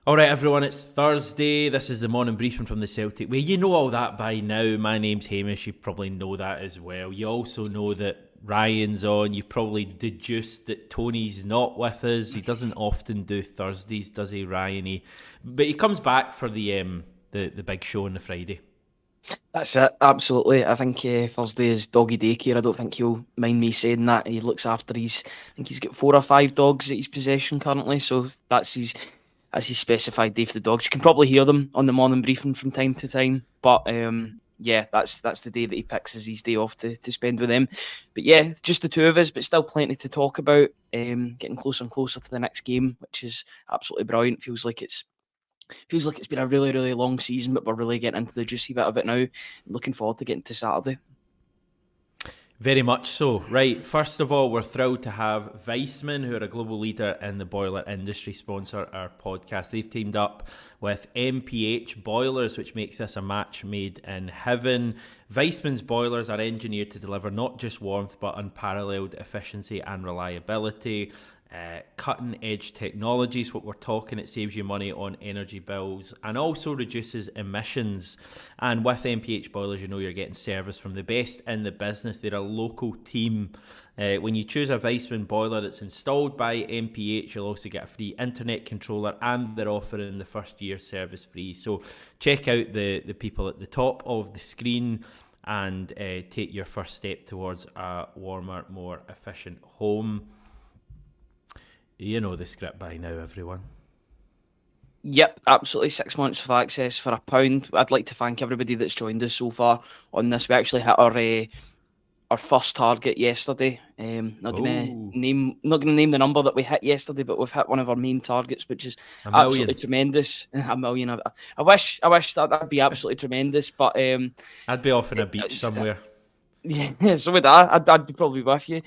All right, everyone, it's Thursday. This is the morning briefing from the Celtic Way. You know all that by now. My name's Hamish. You probably know that as well. You also know that Ryan's on. You probably deduced that Tony's not with us. He doesn't often do Thursdays, does he, Ryan? But he comes back for the big show on the Friday. That's it, absolutely. I think Thursday is doggy daycare. I don't think he'll mind me saying that. He looks after I think he's got 4 or 5 dogs at his possession currently, so that's his specified day for the dogs. You can probably hear them on the morning briefing from time to time, but yeah, that's the day that he picks as his day off to spend with them. But yeah, just the two of us, but still plenty to talk about. Getting closer and closer to the next game, which is absolutely brilliant. Feels like it's been a really, really long season, but we're really getting into the juicy bit of it now. I'm looking forward to getting to Saturday. Very much so. Right, first of all, we're thrilled to have Weissman, who are a global leader in the boiler industry, sponsor our podcast. They've teamed up with MPH Boilers, which makes this a match made in heaven. Weissman's boilers are engineered to deliver not just warmth, but unparalleled efficiency and reliability. Cutting edge technologies, what we're talking, it saves you money on energy bills and also reduces emissions. And with MPH Boilers, you know you're getting service from the best in the business. They're a local team. When you choose a Weissman boiler that's installed by MPH, you'll also get a free internet controller, and they're offering the first year service free. So check out the people at the top of the screen and take your first step towards a warmer, more efficient home. You know the script by now, everyone. Yep, absolutely. 6 months of access for £1. I'd like to thank everybody that's joined us so far on this. We actually hit our first target yesterday. Not gonna name the number that we hit yesterday, but we've hit one of our main targets, which is absolutely tremendous. A million. I wish that'd be absolutely tremendous, but I'd be off on a beach somewhere. Yeah, so would I. I'd be probably with you.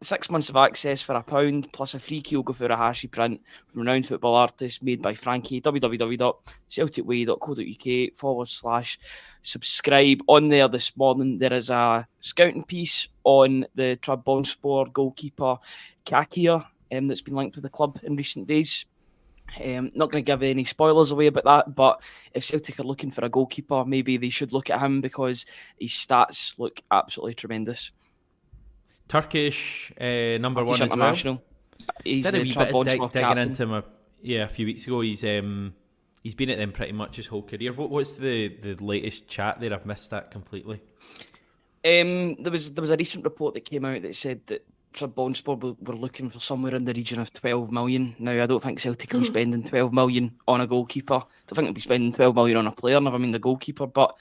6 months of access for £1, plus a free Kyogo Furuhashi print from renowned football artist made by Frankie. www.celticway.co.uk/subscribe. On there this morning, there is a scouting piece on the Trabzonspor goalkeeper Cakir that's been linked with the club in recent days. Not going to give any spoilers away about that, but if Celtic are looking for a goalkeeper, maybe they should look at him because his stats look absolutely tremendous. Turkish number one as well. He's did a wee bit of digging into him a few weeks ago. He's been at them pretty much his whole career. What's the latest chat there? I've missed that completely. There was a recent report that came out that said that Trabzonspor were looking for somewhere in the region of 12 million. Now, I don't think Celtic will be spending 12 million on a goalkeeper. I don't think they'll be spending 12 million on a player, never mind the goalkeeper, but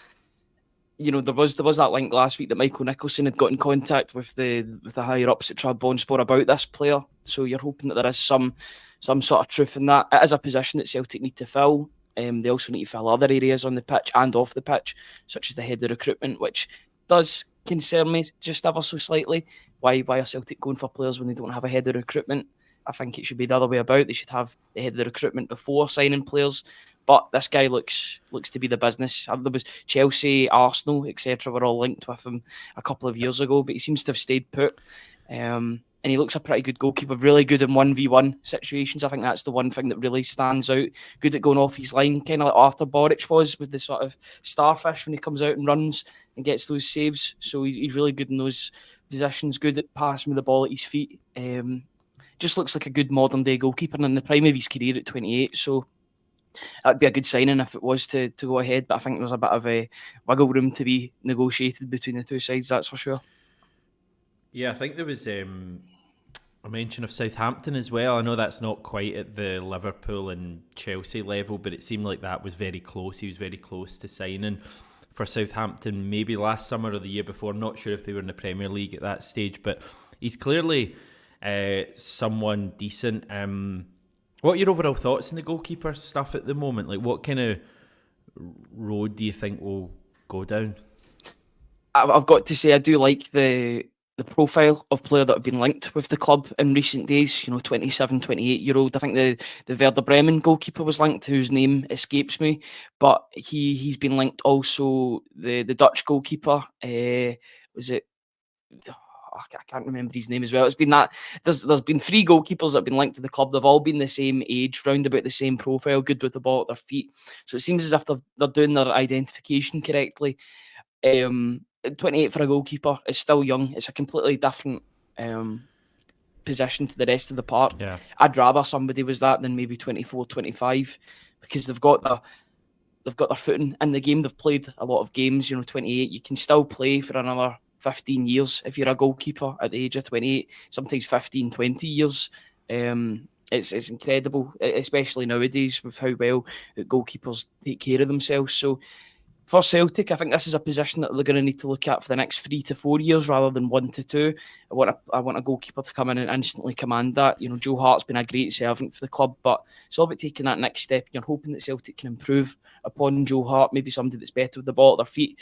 you know, there was that link last week that Michael Nicholson had got in contact with the higher ups at Trabzonspor about this player. So you're hoping that there is some sort of truth in that. It is a position that Celtic need to fill. They also need to fill other areas on the pitch and off the pitch, such as the head of recruitment, which does concern me just ever so slightly. Why are Celtic going for players when they don't have a head of recruitment? I think it should be the other way about. They should have the head of the recruitment before signing players. But this guy looks to be the business. There was Chelsea, Arsenal, etc. were all linked with him a couple of years ago, but he seems to have stayed put. And he looks a pretty good goalkeeper, really good in 1v1 situations. I think that's the one thing that really stands out. Good at going off his line, kind of like Arthur Boric was with the sort of starfish when he comes out and runs and gets those saves. So he's really good in those positions, good at passing with the ball at his feet. Just looks like a good modern day goalkeeper and in the prime of his career at 28. So that'd be a good signing if it was to go ahead, but I think there's a bit of a wiggle room to be negotiated between the two sides, that's for sure. Yeah, I think there was a mention of Southampton as well. I know that's not quite at the Liverpool and Chelsea level, but it seemed like that was very close. He was very close to signing for Southampton maybe last summer or the year before. Not sure if they were in the Premier League at that stage, but he's clearly someone decent. What are your overall thoughts on the goalkeeper stuff at the moment? Like, what kind of road do you think will go down? I've got to say, I do like the profile of player that have been linked with the club in recent days. You know, 27, 28-year-old. I think the Werder Bremen goalkeeper was linked, whose name escapes me, but he's been linked also. The Dutch goalkeeper, was it? I can't remember his name as well. It's been that there's been 3 goalkeepers that have been linked to the club. They've all been the same age, round about the same profile, good with the ball at their feet. So it seems as if they're doing their identification correctly. 28 for a goalkeeper is still young. It's a completely different position to the rest of the park. Yeah. I'd rather somebody was that than maybe 24, 25, because they've got their footing in the game. They've played a lot of games. 28, you can still play for another 15 years if you're a goalkeeper at the age of 28, sometimes 15, 20 years. It's incredible, especially nowadays with how well goalkeepers take care of themselves. So for Celtic, I think this is a position that they're going to need to look at for the next 3 to 4 years rather than 1 to 2. I want a goalkeeper to come in and instantly command that. Joe Hart's been a great servant for the club, but it's all about taking that next step. You're hoping that Celtic can improve upon Joe Hart, maybe somebody that's better with the ball at their feet.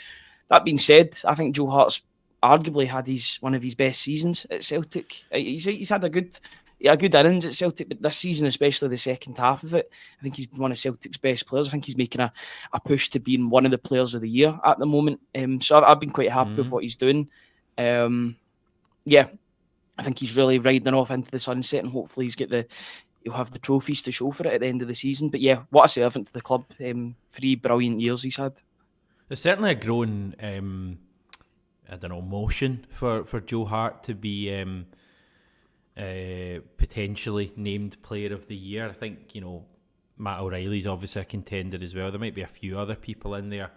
That being said, I think Joe Hart's arguably had one of his best seasons at Celtic. He's had a good innings at Celtic, but this season, especially the second half of it, I think he's one of Celtic's best players. I think he's making a push to being one of the players of the year at the moment. So I've been quite happy with what he's doing. I think he's really riding off into the sunset, and hopefully he'll have the trophies to show for it at the end of the season. But yeah, what a servant to the club. 3 brilliant years he's had. There's certainly a growing, motion for Joe Hart to be potentially named Player of the Year. I think, Matt O'Reilly's obviously a contender as well. There might be a few other people in there.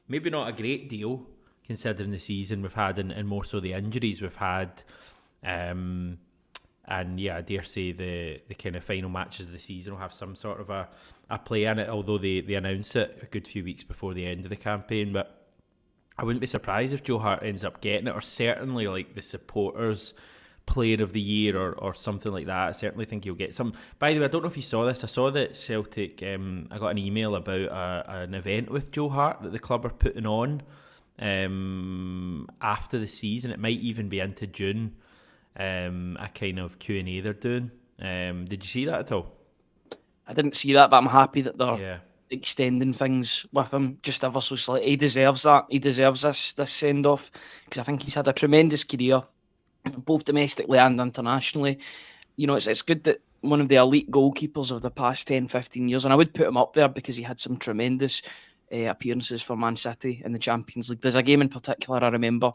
Maybe not a great deal considering the season we've had and more so the injuries we've had. And yeah, I dare say the kind of final matches of the season will have some sort of a play in it, although they announced it a good few weeks before the end of the campaign. But I wouldn't be surprised if Joe Hart ends up getting it, or certainly like the supporters Player of the Year or something like that. I certainly think he'll get some. By the way, I don't know if you saw this. I saw that Celtic, I got an email about an event with Joe Hart that the club are putting on after the season. It might even be into June. A kind of Q&A they're doing. Did you see that at all? I didn't see that, but I'm happy that they're extending things with him just ever so slightly. He deserves that. He deserves this send-off, because I think he's had a tremendous career, both domestically and internationally. It's good that one of the elite goalkeepers of the past 10, 15 years, and I would put him up there because he had some tremendous appearances for Man City in the Champions League. There's a game in particular I remember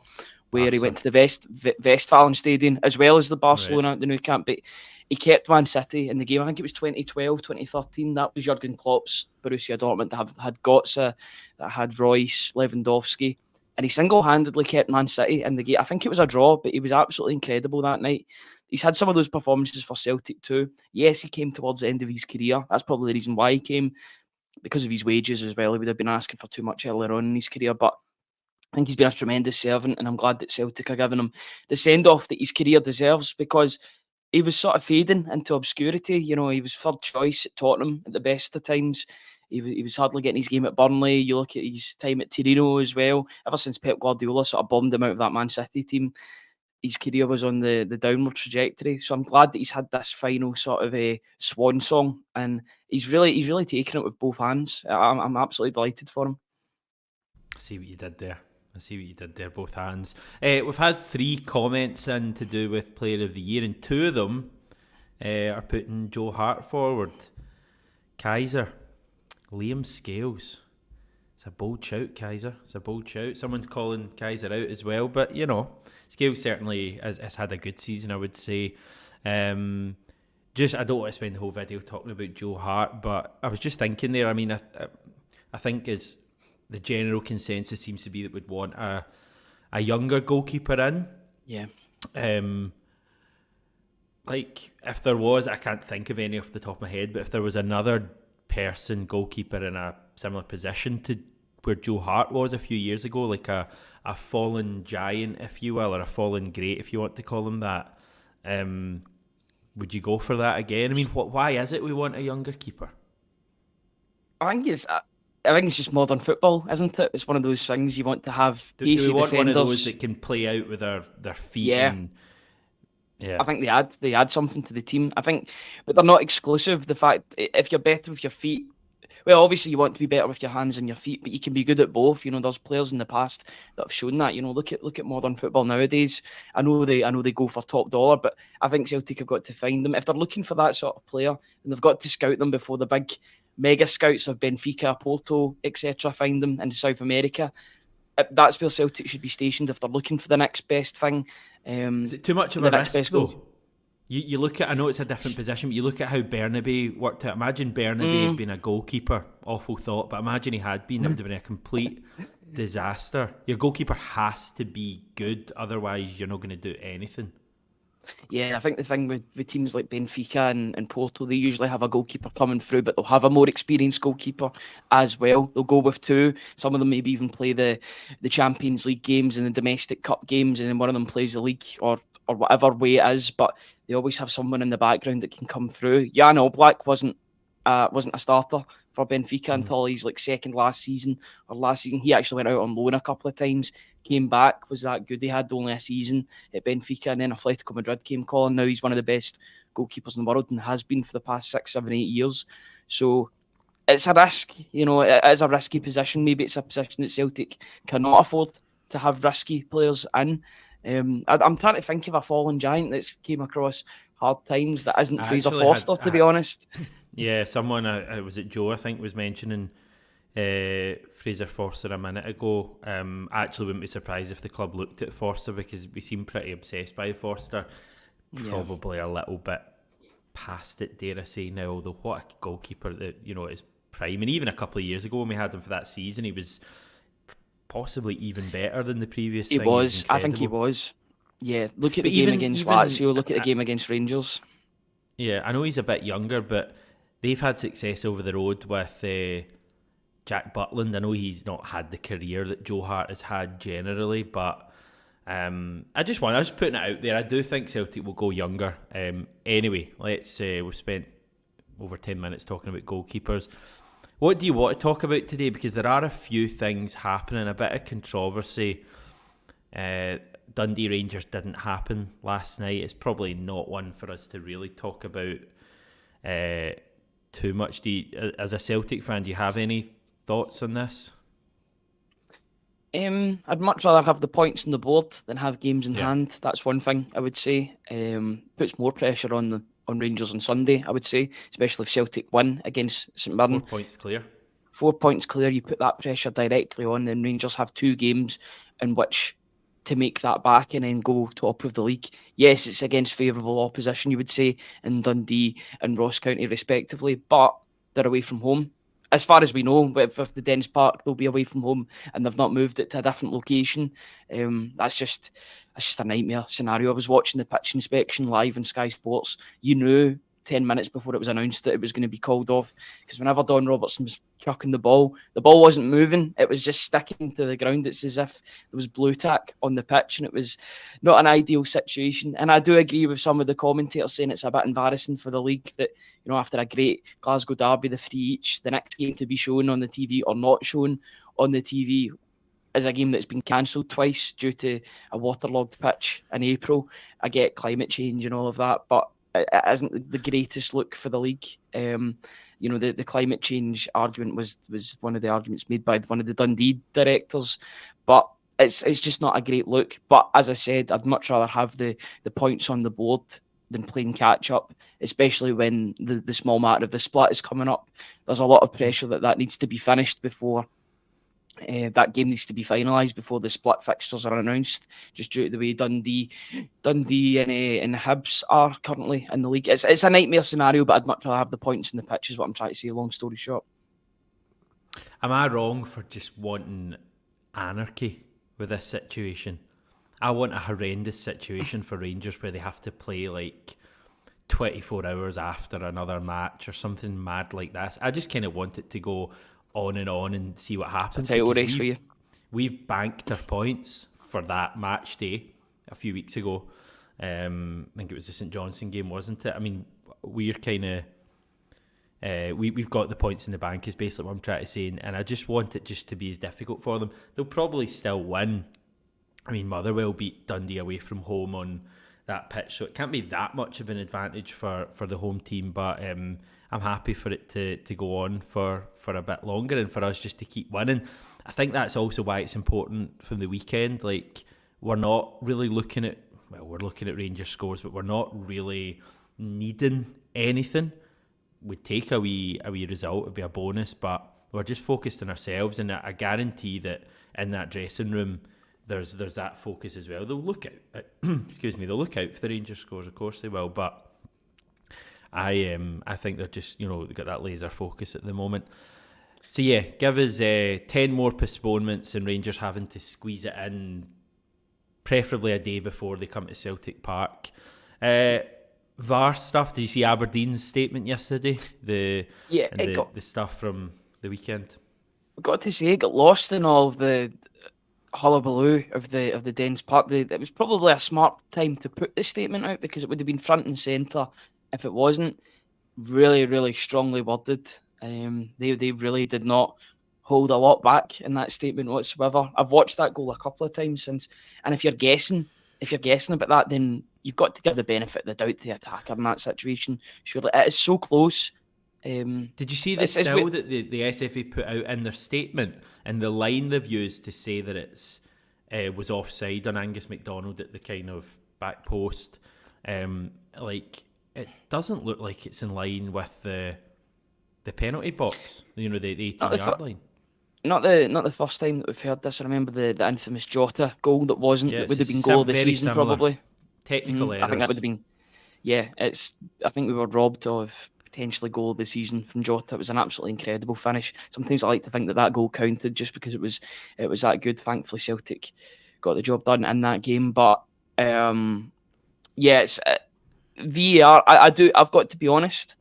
where he went to the Westfalen Stadium as well as the Barcelona, the Nou Camp, but he kept Man City in the game. I think it was 2012, 2013. That was Jurgen Klopp's Borussia Dortmund that had Götze, that had Royce, Lewandowski, and he single-handedly kept Man City in the game. I think it was a draw, but he was absolutely incredible that night. He's had some of those performances for Celtic too. Yes, he came towards the end of his career. That's probably the reason why he came, because of his wages as well. He would have been asking for too much earlier on in his career, but I think he's been a tremendous servant, and I'm glad that Celtic are giving him the send-off that his career deserves, because he was sort of fading into obscurity. He was third choice at Tottenham at the best of times. He was hardly getting his game at Burnley. You look at his time at Torino as well. Ever since Pep Guardiola sort of bombed him out of that Man City team, his career was on the downward trajectory. So I'm glad that he's had this final sort of a swan song, and he's really taken it with both hands. I'm absolutely delighted for him. I see what you did there, both hands. We've had 3 comments in to do with Player of the Year, and 2 of them are putting Joe Hart forward. Kaiser, Liam Scales. It's a bold shout, Kaiser. It's a bold shout. Someone's calling Kaiser out as well, but Scales certainly has had a good season, I would say. I don't want to spend the whole video talking about Joe Hart, but I was just thinking there. I mean, I think as the general consensus seems to be that we'd want a younger goalkeeper in. Yeah. Like, if there was, I can't think of any off the top of my head, but if there was another goalkeeper in a similar position to where Joe Hart was a few years ago, like a fallen giant, if you will, or a fallen great, if you want to call him that, would you go for that again? I mean, why is it we want a younger keeper? I think it's just modern football, isn't it? It's one of those things you want to have. Do we want defenders. One of those that can play out with their feet? Yeah. I think they add something to the team. I think, but they're not exclusive. The fact, if you're better with your feet, Well, obviously you want to be better with your hands and your feet, but you can be good at both. There's players in the past that have shown that. Look at modern football nowadays. I know they go for top dollar, but I think Celtic have got to find them if they're looking for that sort of player, and they've got to scout them before the big mega scouts of Benfica, Porto, etc. find them in South America. That's where Celtic should be stationed if they're looking for the next best thing. Is it too much of a risk though? You look at, I know it's a different position, but you look at how Bernabe worked out. Imagine Bernabe had been a goalkeeper. Awful thought, but imagine he had been. That would have been a complete disaster. Your goalkeeper has to be good, otherwise you're not going to do anything. Yeah, I think the thing with teams like Benfica and Porto, they usually have a goalkeeper coming through, but they'll have a more experienced goalkeeper as well. They'll go with two. Some of them maybe even play the Champions League games and the domestic cup games, and then one of them plays the league or whatever way it is. But they always have someone in the background that can come through. Jan Oblak wasn't a starter for Benfica until his second last season or last season. He actually went out on loan a couple of times, came back, was that good. They had only a season at Benfica, and then Atletico Madrid came calling. Now he's one of the best goalkeepers in the world and has been for the past 6, 7, 8 years. So it's a risk, it is a risky position. Maybe it's a position that Celtic cannot afford to have risky players in. I'm trying to think of a fallen giant that's came across hard times that isn't Fraser Forster, to be honest. Yeah, someone, was it Joe, I think, was mentioning Fraser Forster a minute ago. I actually wouldn't be surprised if the club looked at Forster, because we seem pretty obsessed by Forster. Probably a little bit past it, dare I say now, although what a goalkeeper that, is prime. And even a couple of years ago when we had him for that season, he was possibly even better than the previous He thing. was. I think he was. Yeah, look at the game against Lazio, look at the game against Rangers. Yeah, I know he's a bit younger, but they've had success over the road with Jack Butland. I know he's not had the career that Joe Hart has had generally, but I was putting it out there. I do think Celtic will go younger. Anyway, we've spent over 10 minutes talking about goalkeepers. What do you want to talk about today? Because there are a few things happening, a bit of controversy. Dundee Rangers didn't happen last night. It's probably not one for us to really talk about too much. As a Celtic fan, do you have any thoughts on this? I'd much rather have the points on the board than have games in hand. That's one thing I would say. Puts more pressure on Rangers on Sunday, I would say, especially if Celtic win against St Mirren. 4 points clear. 4 points clear, you put that pressure directly on, and Rangers have 2 games in which to make that back and then go top of the league. Yes, it's against favourable opposition, you would say, in Dundee and Ross County respectively, but they're away from home. As far as we know, with the Dens Park, they'll be away from home and they've not moved it to a different location. That's just a nightmare scenario. I was watching the pitch inspection live on Sky Sports. You knew 10 minutes before it was announced that it was going to be called off, because whenever Don Robertson was chucking the ball wasn't moving. It was just sticking to the ground. It's as if there was blue tack on the pitch, and it was not an ideal situation. And I do agree with some of the commentators saying it's a bit embarrassing for the league that, after a great Glasgow derby, the 3 each, the next game to be shown on the TV or not shown on the TV is a game that's been cancelled twice due to a waterlogged pitch in April. I get climate change and all of that, but it isn't the greatest look for the league. The climate change argument was one of the arguments made by one of the Dundee directors, but it's just not a great look. But as I said, I'd much rather have the points on the board than playing catch up, especially when the small matter of the split is coming up. There's a lot of pressure that needs to be finished before that game needs to be finalised before the split fixtures are announced, just due to the way Dundee and Hibs are currently in the league. It's a nightmare scenario, but I'd much rather have the points in the pitch, is what I'm trying to say, long story short. Am I wrong for just wanting anarchy with this situation? I want a horrendous situation for Rangers where they have to play 24 hours after another match or something mad like this. I just kind of want it to go on and see what happens. It's a title race for you. We've banked our points for that match day a few weeks ago. I think it was the St Johnstone game, wasn't it? I mean, we're kind of we've got the points in the bank, is basically what I'm trying to say, and I just want it just to be as difficult for them. They'll probably still win. I mean, Motherwell beat Dundee away from home on that pitch, so it can't be that much of an advantage for the home team, but I'm happy for it to go on for a bit longer and for us just to keep winning. I think that's also why it's important from the weekend. Like, we're not really looking at Rangers scores, but we're not really needing anything. We'd take a wee result, it'd be a bonus, but we're just focused on ourselves, and I guarantee that in that dressing room there's that focus as well. They'll look out they'll look out for the Rangers scores, of course they will, but I think they're just, they've got that laser focus at the moment. So yeah, give us 10 more postponements and Rangers having to squeeze it in, preferably a day before they come to Celtic Park. VAR stuff. Did you see Aberdeen's statement yesterday? The stuff from the weekend. I've got to say, it got lost in all of the hullabaloo of the Dens Park. It was probably a smart time to put the statement out, because it would have been front and centre if it wasn't. Really, really strongly worded. They really did not hold a lot back in that statement whatsoever. I've watched that goal a couple of times since, and if you're guessing about that, then you've got to give the benefit of the doubt to the attacker in that situation. Surely it is so close. Did you see the still that the SFA put out in their statement, and the line they've used to say that it's was offside on Angus MacDonald at the kind of back post? Like, it doesn't look like it's in line with the penalty box. The 18-yard line. Not the first time that we've heard this. I remember the infamous Jota goal that wasn't. That would have been goal of the season, similar. Probably. Technical errors. I think that would have been. Yeah, I think we were robbed of potentially goal of the season from Jota. It was an absolutely incredible finish. Sometimes I like to think that goal counted just because it was that good. Thankfully, Celtic got the job done in that game. But it's VAR. I've got to be honest,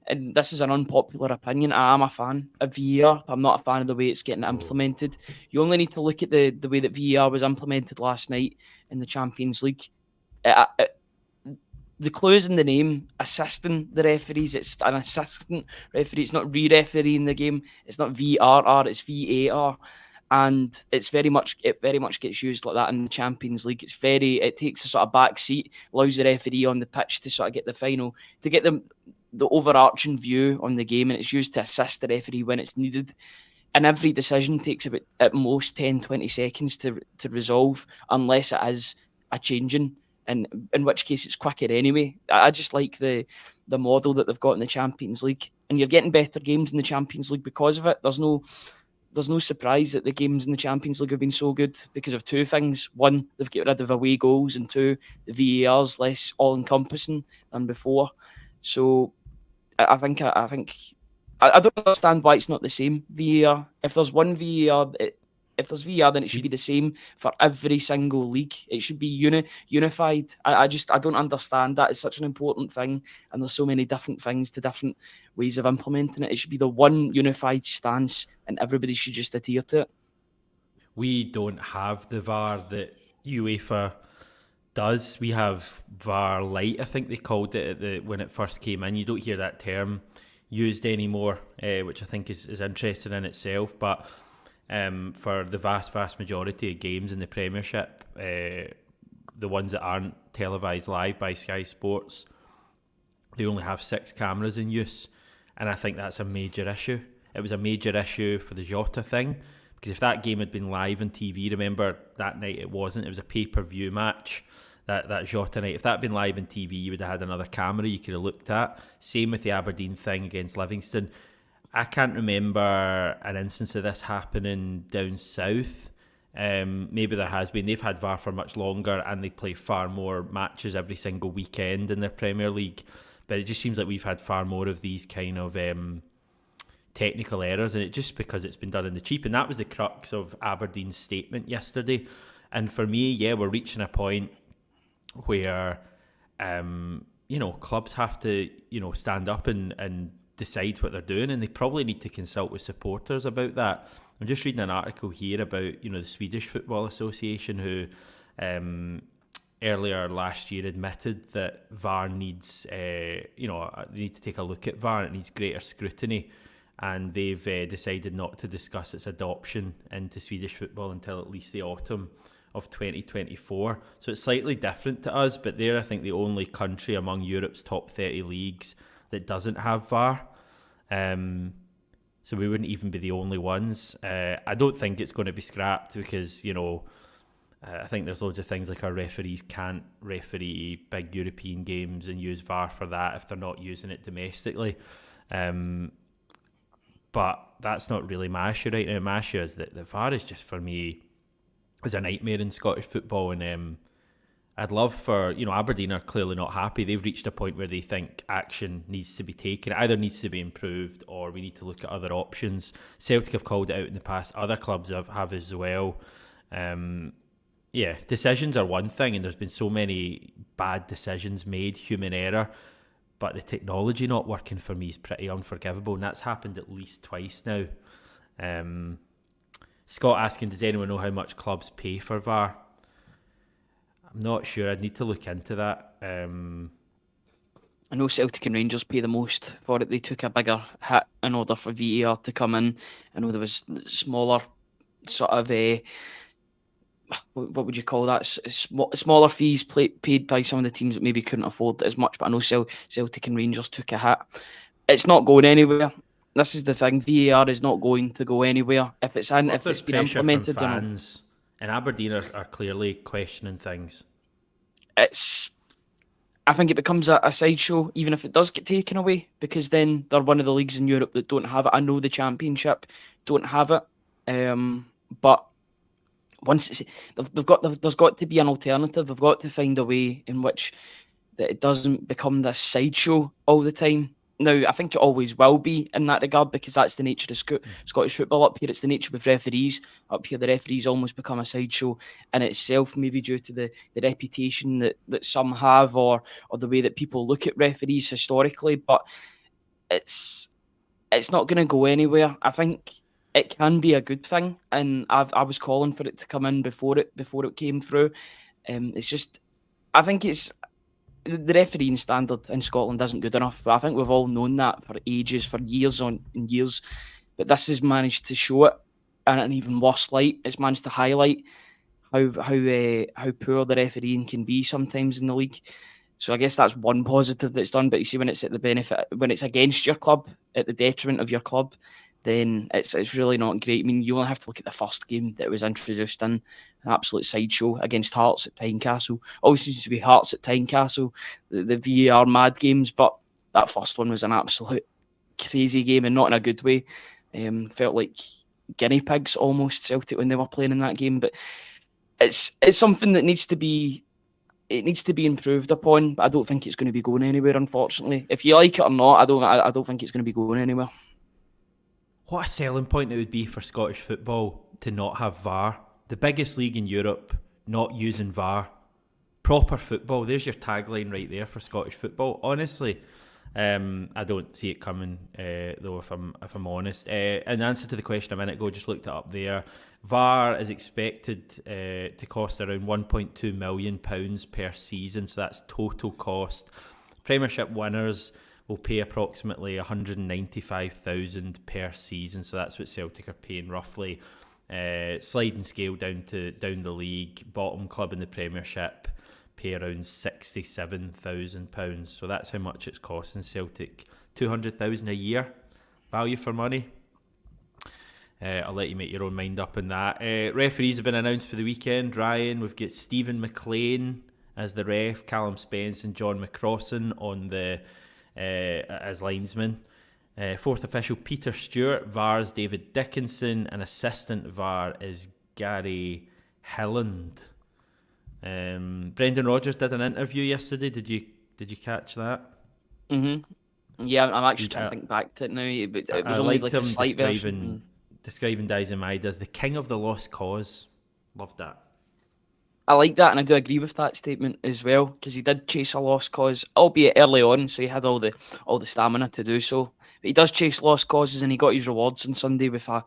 and this is an unpopular opinion. I am a fan of VAR. I'm not a fan of the way it's getting implemented. You only need to look at the way that VAR was implemented last night in the Champions League. The clue is in the name, assisting the referees. It's an assistant referee. It's not re-refereeing the game. It's not VRR. It's VAR, and it very much gets used like that in the Champions League. It takes a sort of back seat, allows the referee on the pitch to sort of get the overarching view on the game, and it's used to assist the referee when it's needed. And every decision takes about at most 10-20 seconds to resolve, unless it is a changing, and in which case it's quicker anyway. I just like the model that they've got in the Champions League, and you're getting better games in the Champions League because of it. There's no surprise that the games in the Champions League have been so good because of two things. One, they've got rid of away goals, and two, the VAR's less all-encompassing than before. So I think I don't understand why it's not the same VAR. If there's one VAR, if there's VAR, then it should be the same for every single league. It should be unified. I don't understand that. It's such an important thing, and there's so many different things to different ways of implementing it. It should be the one unified stance, and everybody should just adhere to it. We don't have the VAR that UEFA does. We have VAR Lite, I think they called it when it first came in. You don't hear that term used anymore, which I think is interesting in itself, but for the vast majority of games in the Premiership, the ones that aren't televised live by Sky Sports, they only have 6 cameras in use, and I think that's a major issue. It was a major issue for the Jota thing, because if that game had been live on TV, remember that night it wasn't, it was a pay-per-view match, that Jota night. If that had been live on TV, you would have had another camera you could have looked at. Same with the Aberdeen thing against Livingston. I can't remember an instance of this happening down south. Maybe there has been. They've had VAR for much longer, and they play far more matches every single weekend in their Premier League. But it just seems like we've had far more of these kind of technical errors, and it just because it's been done in the cheap. And that was the crux of Aberdeen's statement yesterday. And for me, we're reaching a point where clubs have to stand up and decide what they're doing, and they probably need to consult with supporters about that. I'm just reading an article here about the Swedish Football Association, who earlier last year admitted that VAR needs they need to take a look at VAR, and it needs greater scrutiny, and they've decided not to discuss its adoption into Swedish football until at least the autumn of 2024. So it's slightly different to us, but they're, I think, the only country among Europe's top 30 leagues that doesn't have VAR. So we wouldn't even be the only ones. I don't think it's going to be scrapped because, I think there's loads of things like our referees can't referee big European games and use VAR for that if they're not using it domestically. But that's not really my issue right now. My issue is that the VAR is just, for me, is a nightmare in Scottish football. And I'd love for, Aberdeen are clearly not happy. They've reached a point where they think action needs to be taken. It either needs to be improved or we need to look at other options. Celtic have called it out in the past. Other clubs have as well. Decisions are one thing, and there's been so many bad decisions made, human error, but the technology not working for me is pretty unforgivable, and that's happened at least twice now. Scott asking, does anyone know how much clubs pay for VAR? I'm not sure. I'd need to look into that. I know Celtic and Rangers pay the most for it. They took a bigger hit in order for VAR to come in. I know there was smaller sort of what would you call that? Smaller fees paid by some of the teams that maybe couldn't afford it as much. But I know Celtic and Rangers took a hit. It's not going anywhere. This is the thing. VAR is not going to go anywhere if it's been implemented. Fans, and Aberdeen are clearly questioning things. I think it becomes a sideshow, even if it does get taken away, because then they're one of the leagues in Europe that don't have it. I know the Championship don't have it, but once there's got to be an alternative. They've got to find a way in which that it doesn't become this sideshow all the time. Now, I think it always will be in that regard because that's the nature of Scottish football up here. It's the nature with referees. Up here, the referees almost become a sideshow in itself, maybe due to the reputation that some have or the way that people look at referees historically. But it's not going to go anywhere. I think it can be a good thing, and I was calling for it to come in before it came through. It's just, I think it's the refereeing standard in Scotland isn't good enough. I think we've all known that for ages, for years on years. But this has managed to show it in an even worse light. It's managed to highlight how poor the refereeing can be sometimes in the league. So I guess that's one positive that's done. But you see, when it's when it's against your club, at the detriment of your club, then it's really not great. I mean, you only have to look at the first game that was introduced in, an absolute sideshow against Hearts at Tynecastle. Always seems to be Hearts at Tynecastle, the VAR mad games, but that first one was an absolute crazy game and not in a good way. Felt like guinea pigs almost, Celtic, when they were playing in that game. But it's something that needs to be improved upon, but I don't think it's going to be going anywhere, unfortunately. If you like it or not, I don't think it's going to be going anywhere. What a selling point it would be for Scottish football to not have VAR. The biggest league in Europe not using VAR. Proper football. There's your tagline right there for Scottish football. Honestly, I don't see it coming though. If I'm honest, in answer to the question a minute ago, just looked it up there. VAR is expected to cost around £1.2 million per season. So that's total cost. Premiership winners will pay approximately $195,000 per season, so that's what Celtic are paying roughly. Sliding scale down the league, bottom club in the Premiership pay around £67,000. So that's how much it's costing Celtic. $200,000 a year, value for money. I'll let you make your own mind up on that. Referees have been announced for the weekend. Ryan, we've got Stephen McLean as the ref, Callum Spence and John McCrossan on the as linesmen. Fourth official Peter Stewart, VAR's David Dickinson, and assistant VAR is Gary Hilland. Brendan Rodgers did an interview yesterday. Did you catch that? Yeah, I'm actually trying to think back to it now, but it was only like a slight version. Describing Daizen Maeda as the king of the lost cause. Loved that. I like that, and I do agree with that statement as well, because he did chase a lost cause, albeit early on, so he had all the stamina to do so. But he does chase lost causes, and he got his rewards on Sunday with a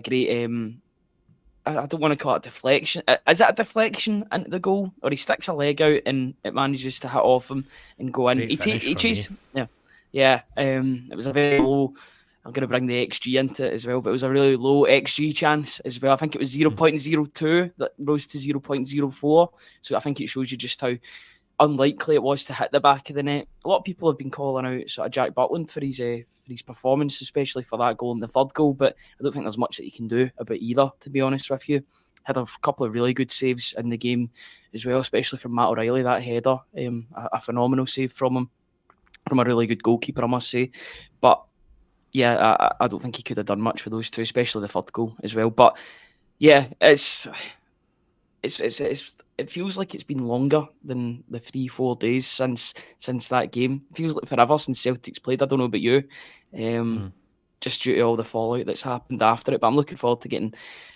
great. I don't want to call it a deflection. Is it a deflection into the goal, or he sticks a leg out and it manages to hit off him and go in? He chased. Yeah. It was a very low. I'm going to bring the XG into it as well, but it was a really low XG chance as well. I think it was 0.02 that rose to 0.04. So I think it shows you just how unlikely it was to hit the back of the net. A lot of people have been calling out sort of Jack Butland for his performance, especially for that goal and the third goal, but I don't think there's much that you can do about either, to be honest with you. Had a couple of really good saves in the game as well, especially from Matt O'Reilly, that header. A phenomenal save from him, from a really good goalkeeper, I must say. But yeah, I don't think he could have done much with those two, especially the third goal as well. But yeah, it feels like it's been longer than the 3-4 days since that game. It feels like forever since Celtic's played. I don't know about you, just due to all the fallout that's happened after it. But I'm looking forward to getting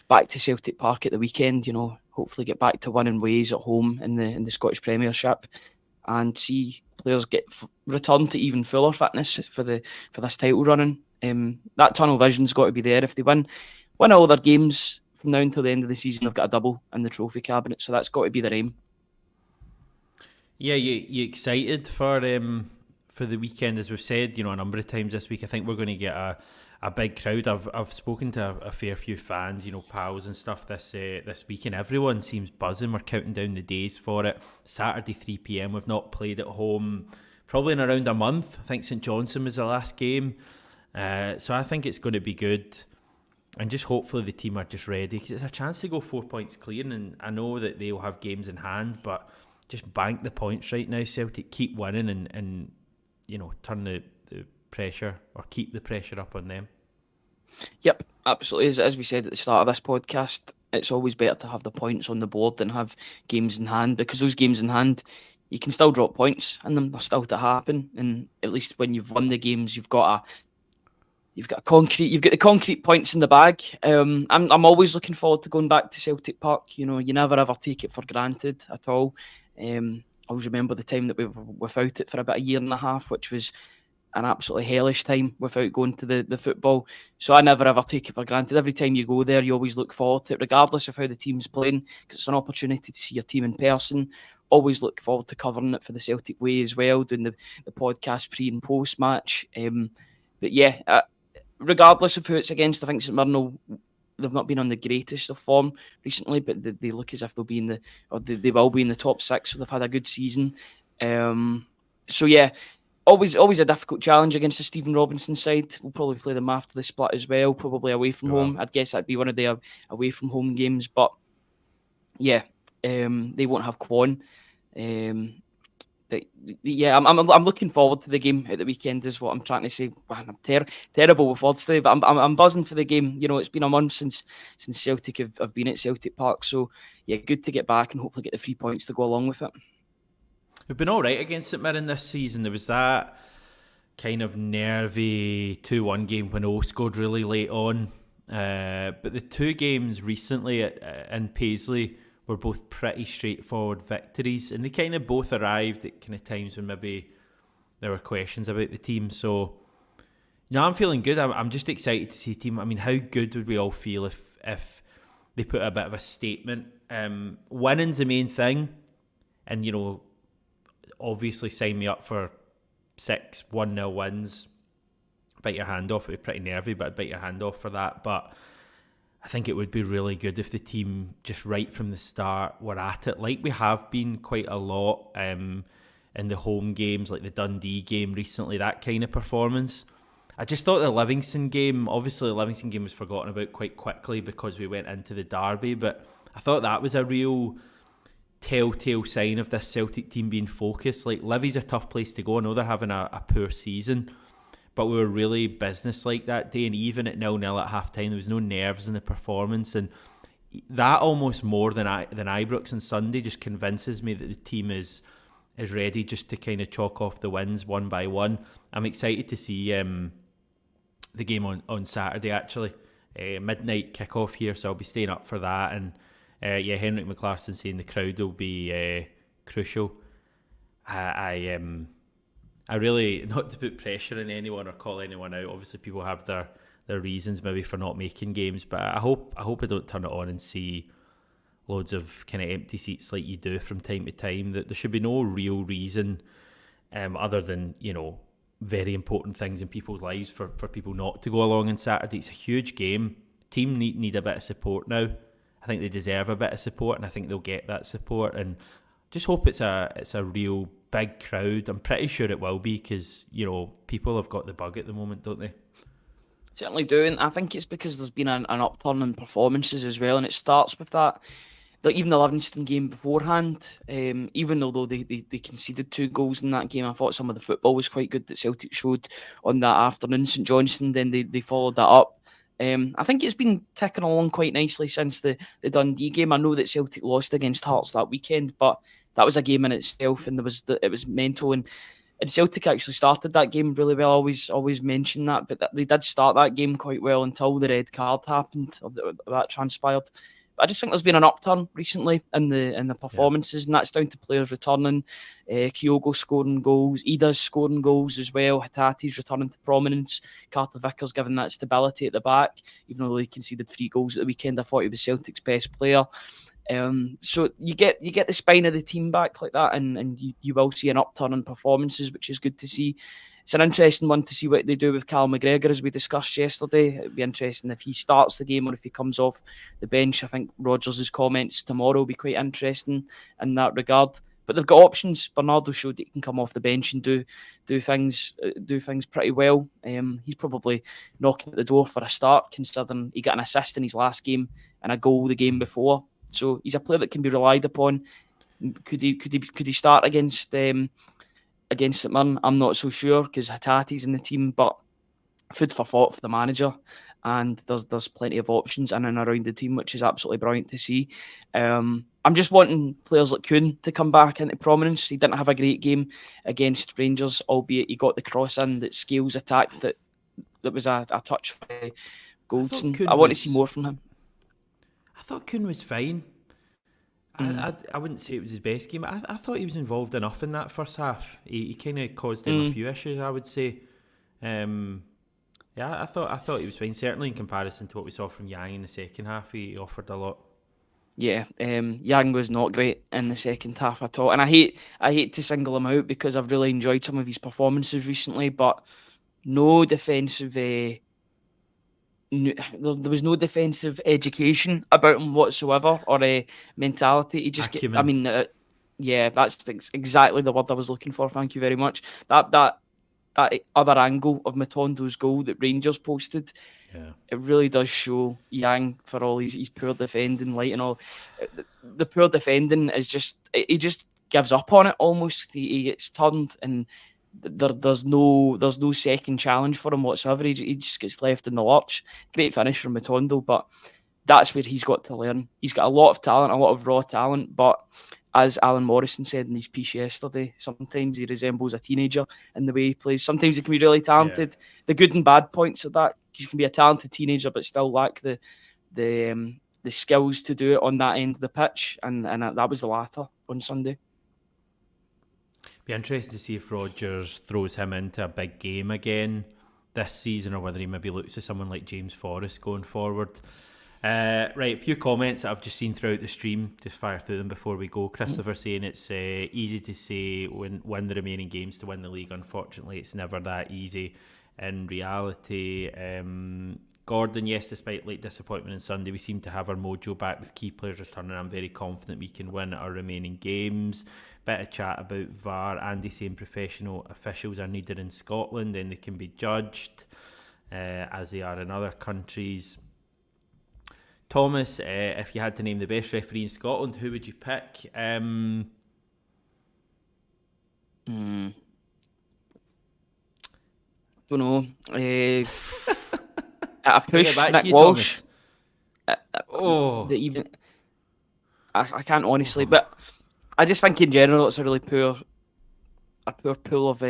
back to Celtic Park at the weekend. You know, hopefully get back to winning ways at home in the Scottish Premiership, and see players return to even fuller fitness for this title running. That tunnel vision's got to be there. If they win all their games from now until the end of the season, I've got a double in the trophy cabinet, so that's got to be their aim. Yeah, you excited for the weekend? As we've said, a number of times this week, I think we're going to get a big crowd. I've spoken to a fair few fans, pals and stuff this week, and everyone seems buzzing. We're counting down the days for it. Saturday 3 p.m. We've not played at home probably in around a month. I think St Johnstone was the last game, so I think it's going to be good. And just hopefully the team are just ready, because it's a chance to go 4 points clear, and I know that they'll have games in hand, but just bank the points right now, Celtic. Keep winning and turn the pressure, or keep the pressure up on them. Yep, absolutely. As we said at the start of this podcast, it's always better to have the points on the board than have games in hand, because those games in hand, you can still drop points in them. They're still to happen, and at least when you've won the games, you've got the concrete points in the bag. I'm always looking forward to going back to Celtic Park. You never ever take it for granted at all. I always remember the time that we were without it for about a year and a half, which was an absolutely hellish time without going to the football. So I never ever take it for granted. Every time you go there, you always look forward to it, regardless of how the team's playing, because it's an opportunity to see your team in person. Always look forward to covering it for the Celtic way as well, doing the podcast pre and post match. But yeah, regardless of who it's against, I think St Mirren, they've not been on the greatest of form recently, but they look as if they'll be they will be in the top six. So they've had a good season. So yeah, always a difficult challenge against the Stephen Robinson side. We'll probably play them after the split as well, probably away from home. I'd guess that'd be one of their away from home games. But yeah, they won't have Kwon. But yeah, I'm looking forward to the game at the weekend, is what I'm trying to say. Man, I'm terrible with words today, but I'm buzzing for the game. It's been a month since Celtic have been at Celtic Park, so yeah, good to get back and hopefully get the 3 points to go along with it. We've been all right against St Mirren this season. There was that kind of nervy 2-1 game when O scored really late on, but the two games recently in Paisley were both pretty straightforward victories, and they kind of both arrived at kind of times when maybe there were questions about the team. So I'm feeling good. I'm just excited to see the team. I mean, how good would we all feel if they put a bit of a statement? Winning's the main thing, and obviously sign me up for 6 1-0 wins. Bite your hand off. It'd be pretty nervy, but I'd bite your hand off for that. But I think it would be really good if the team just right from the start were at it, like we have been quite a lot in the home games, like the Dundee game recently, that kind of performance. I just thought the Livingston game, obviously the Livingston game was forgotten about quite quickly because we went into the derby, but I thought that was a real telltale sign of this Celtic team being focused. Like, Livy's a tough place to go. I know they're having a poor season, but we were really business-like that day, and even at 0-0 at half-time, there was no nerves in the performance, and that almost more than Ibrox on Sunday just convinces me that the team is ready just to kind of chalk off the wins one by one. I'm excited to see the game on Saturday, actually. Midnight kick-off here, so I'll be staying up for that, and Henrik McLarston saying the crowd will be crucial. I really, not to put pressure on anyone or call anyone out, obviously people have their reasons maybe for not making games, but I hope I don't turn it on and see loads of kind of empty seats like you do from time to time. That there should be no real reason other than, very important things in people's lives for people not to go along on Saturday. It's a huge game. Team need a bit of support now. I think they deserve a bit of support, and I think they'll get that support. And just hope it's a real big crowd. I'm pretty sure it will be because, people have got the bug at the moment, don't they? Certainly do, and I think it's because there's been an upturn in performances as well, and it starts with that. Like even the Livingston game beforehand, even though they conceded 2 goals in that game, I thought some of the football was quite good that Celtic showed on that afternoon. St Johnstone, then they followed that up. I think it's been ticking along quite nicely since the Dundee game. I know that Celtic lost against Hearts that weekend, but that was a game in itself, and it was mental. And Celtic actually started that game really well. I always mention that, but they did start that game quite well until the red card happened, or that transpired. I just think there's been an upturn recently in the performances, and that's down to players returning, Kyogo scoring goals, Ida's scoring goals as well, Hatate's returning to prominence, Carter Vickers giving that stability at the back, even though he conceded 3 goals at the weekend. I thought he was Celtic's best player. So you get the spine of the team back like that, and you will see an upturn in performances, which is good to see. It's an interesting one to see what they do with Cal McGregor, as we discussed yesterday. It'd be interesting if he starts the game or if he comes off the bench. I think Rodgers' comments tomorrow will be quite interesting in that regard. But they've got options. Bernardo showed that he can come off the bench and do things pretty well. He's probably knocking at the door for a start, considering he got an assist in his last game and a goal the game before. So he's a player that can be relied upon. Could he start against St Mirren? I'm not so sure because Hatate's in the team, but food for thought for the manager. And there's plenty of options in and around the team, which is absolutely brilliant to see. I'm just wanting players like Kuhn to come back into prominence. He didn't have a great game against Rangers, albeit he got the cross in that Scales attacked that was a touch for Goldson. I want to see more from him. I thought Kuhn was fine. I wouldn't say it was his best game. I thought he was involved enough in that first half. He kind of caused them a few issues, I would say. I thought he was fine. Certainly in comparison to what we saw from Yang in the second half, he offered a lot. Yeah, Yang was not great in the second half at all, and I hate to single him out because I've really enjoyed some of his performances recently, but no defensive. There was no defensive education about him whatsoever, or a mentality. He just, that's exactly the word I was looking for. Thank you very much. That other angle of Matondo's goal that Rangers posted, it really does show Yang for all his poor defending, light and all. The poor defending is he just gives up on it almost. He gets turned and there's no second challenge for him whatsoever. He just gets left in the lurch. Great finish from Matondo, but that's where he's got to learn. He's got a lot of talent, a lot of raw talent, but as Alan Morrison said in his piece yesterday, sometimes he resembles a teenager in the way he plays. Sometimes he can be really talented. Yeah. The good and bad points of that, you can be a talented teenager but still lack the skills to do it on that end of the pitch, and that was the latter on Sunday. Be interested to see if Rodgers throws him into a big game again this season, or whether he maybe looks at someone like James Forrest going forward. Right, a few comments that I've just seen throughout the stream. Just fire through them before we go. Christopher saying it's easy to say win the remaining games to win the league. Unfortunately, it's never that easy in reality. Gordon, yes, despite late disappointment on Sunday, we seem to have our mojo back with key players returning. I'm very confident we can win our remaining games. Bit of chat about VAR. Andy saying professional officials are needed in Scotland, then they can be judged as they are in other countries. Thomas, if you had to name the best referee in Scotland, who would you pick? Don't know. At a push, Nick Walsh. I can't honestly, but I just think in general it's a really poor pool of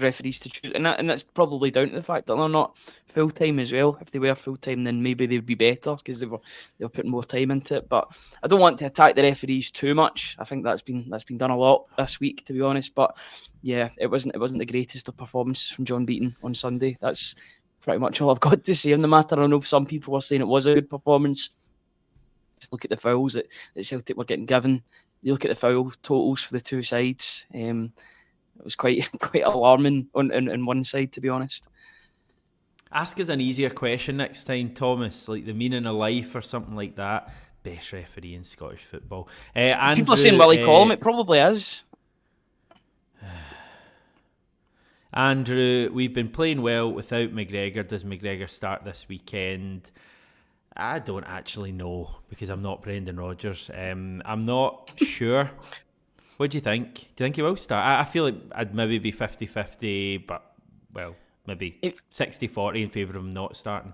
referees to choose, and that's probably down to the fact that they're not full time as well. If they were full time, then maybe they'd be better because they were putting more time into it. But I don't want to attack the referees too much. I think that's been done a lot this week, to be honest. But yeah, it wasn't the greatest of performances from John Beaton on Sunday. That's pretty much all I've got to say on the matter. I know some people were saying it was a good performance. Just look at the fouls that Celtic were getting given. You look at the foul totals for the two sides. It was quite alarming on one side, to be honest. Ask us an easier question next time, Thomas, like the meaning of life or something like that. best referee in Scottish football. People are saying Willie Collum. It probably is. Andrew, we've been playing well without McGregor. Does McGregor start this weekend? I don't actually know because I'm not Brendan Rodgers. I'm not sure. What do you think? Do you think he will start? I feel like I'd maybe be 50-50, but, well, maybe 60-40 in favour of him not starting.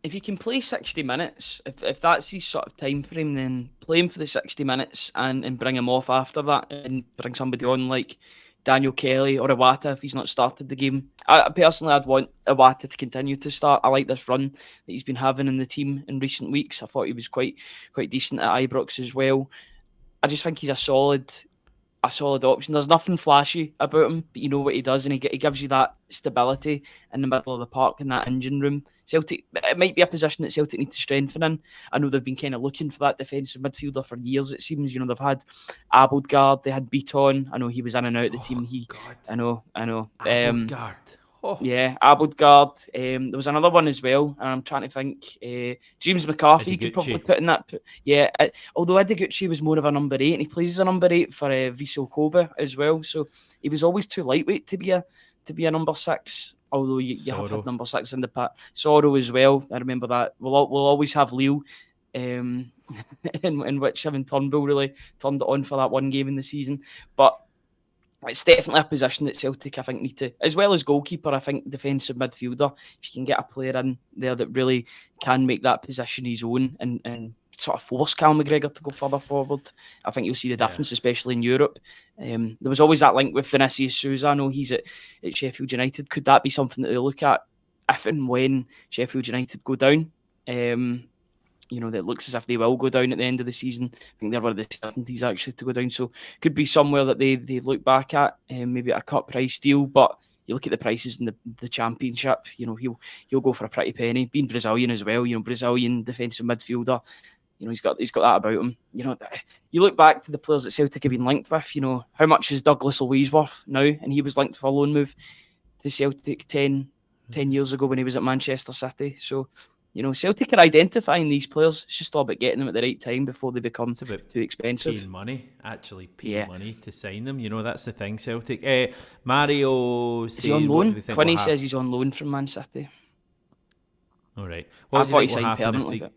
If you can play 60 minutes, if that's his sort of time frame, then play him for the 60 minutes and bring him off after that and bring somebody on like Daniel Kelly or Iwata if he's not started the game. Personally, I'd want Iwata to continue to start. I like this run that he's been having in the team in recent weeks. I thought he was quite decent at Ibrox as well. I just think he's a solid option. There's nothing flashy about him, but you know what he does, and he gives you that stability in the middle of the park in that engine room. Celtic, it might be a position that Celtic need to strengthen in. I know they've been kind of looking for that defensive midfielder for years, it seems. You know, they've had Abildgaard, they had Beaton. I know he was in and out of the team. God. I know. Abildgaard. Yeah, Abildgaard. There was another one as well, and I'm trying to think. James McCarthy could probably put in that. Yeah, although Ideguchi was more of a number 8, and he plays as a number 8 for Vissel Kobe as well. So he was always too lightweight to be a number 6. Although you have had number 6 in the past. Sorrow as well. I remember that. We'll always have Leo, in which him and Turnbull really turned it on for that one game in the season, but. It's definitely a position that Celtic, I think, need to, as well as goalkeeper, I think defensive midfielder, if you can get a player in there that really can make that position his own and sort of force Cal McGregor to go further forward, I think you'll see the difference, especially in Europe. There was always that link with Vinicius Souza. I know he's at Sheffield United. Could that be something that they look at if and when Sheffield United go down? You know, that looks as if they will go down at the end of the season. I think they're one of the certainties actually to go down. So could be somewhere that they look back at, maybe at a cut price deal. But you look at the prices in the Championship, you know, he'll go for a pretty penny. Being Brazilian as well, you know, Brazilian defensive midfielder. You know, he's got that about him. You know, you look back to the players that Celtic have been linked with. You know, how much is Douglas Luiz worth now? And he was linked with a loan move to Celtic 10 years ago when he was at Manchester City. So. You know, Celtic are identifying these players. It's just all about getting them at the right time before they become too expensive. Paying money to sign them. You know, that's the thing, Celtic. Mario says... Is he on loan? Quinny says he's on loan from Man City. All right. I thought he signed permanently.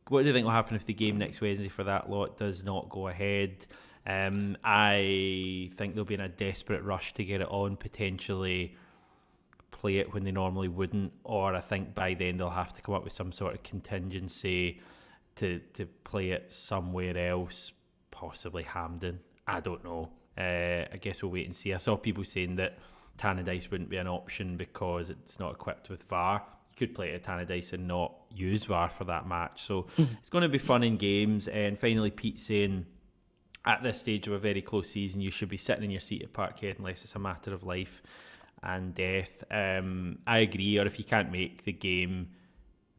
What do you think will happen if the game next Wednesday for that lot does not go ahead? I think they'll be in a desperate rush to get it on, potentially... play it when they normally wouldn't, or I think by then they'll have to come up with some sort of contingency to play it somewhere else, possibly Hampden. I don't know. I guess we'll wait and see. I saw people saying that Tannadice wouldn't be an option because it's not equipped with VAR. You could play it at Tannadice and not use VAR for that match. So it's going to be fun in games. And finally, Pete saying, at this stage of a very close season, you should be sitting in your seat at Parkhead unless it's a matter of life and death. I agree. Or if you can't make the game,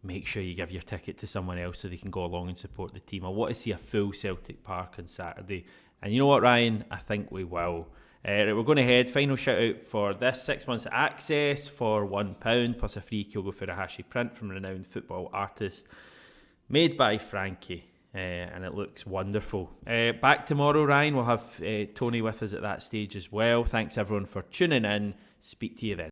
make sure you give your ticket to someone else so they can go along and support the team. I want to see a full Celtic Park on Saturday, and you know what, Ryan, I think we will. Right, we're going to head. Final shout out for this: 6 months access for £1 plus a free Kyogo Furuhashi print from renowned football artist, made by Frankie. And it looks wonderful. Back tomorrow, Ryan. We'll have Tony with us at that stage as well. Thanks everyone for tuning in. Speak to you then.